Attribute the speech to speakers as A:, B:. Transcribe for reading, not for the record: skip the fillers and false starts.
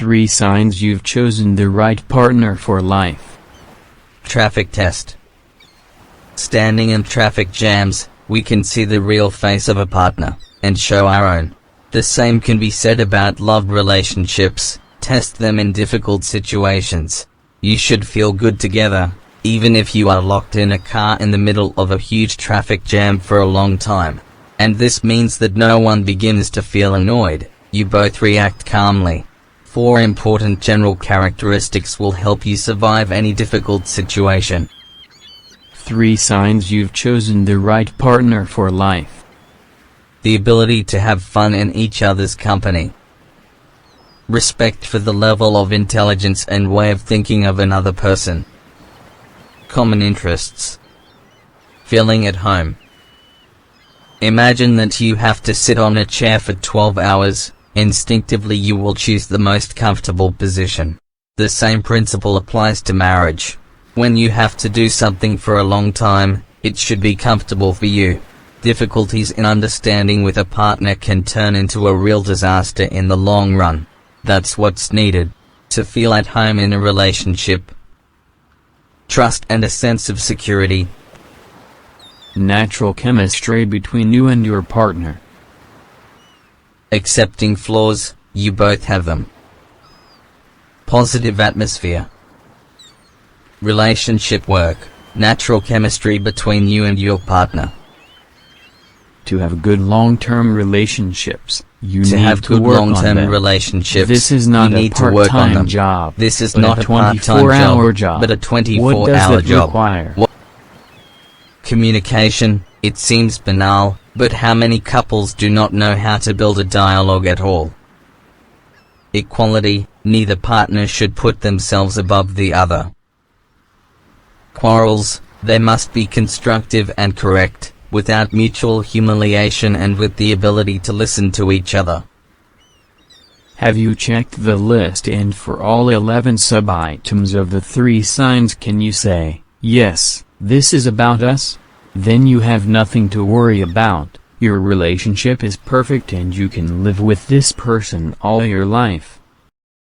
A: 3 signs you've chosen the right partner for life.
B: Traffic test. Standing in traffic jams, we can see the real face of a partner, and show our own. The same can be said about love relationships. Test them in difficult situations. You should feel good together, even if you are locked in a car in the middle of a huge traffic jam for a long time. And this means that no one begins to feel annoyed. You both react calmly. 4 important general characteristics will help you survive any difficult situation.
A: 3 signs you've chosen the right partner for life.
B: The ability to have fun in each other's company. Respect for the level of intelligence and way of thinking of another person. Common interests. Feeling at home. Imagine that you have to sit on a chair for 12 hours. Instinctively you will choose the most comfortable position. The same principle applies to marriage. When you have to do something for a long time, it should be comfortable for you. Difficulties in understanding with a partner can turn into a real disaster in the long run. That's what's needed to feel at home in a relationship. Trust and a sense of security.
A: Natural chemistry between you and your partner.
B: Accepting flaws, you both have them. Positive atmosphere. Relationship work. Natural chemistry between you and your partner.
A: To have good long-term relationships, you
B: To
A: need
B: have
A: to
B: good
A: work on
B: long-term
A: them.
B: relationships,
A: This is not
B: you
A: a
B: need to work on
A: part-time
B: them.
A: job.
B: This is
A: but
B: not
A: a
B: a part-time
A: 24-hour
B: job,
A: job.
B: but a
A: What
B: 24-hour
A: does it
B: job.
A: require?
B: Communication. It seems banal, but how many couples do not know how to build a dialogue at all? Equality. Neither partner should put themselves above the other. Quarrels. They must be constructive and correct, without mutual humiliation and with the ability to listen to each other.
A: Have you checked the list, and for all 11 sub-items of the 3 signs can you say, yes, this is about us? Then you have nothing to worry about. Your relationship is perfect and you can live with this person all your life.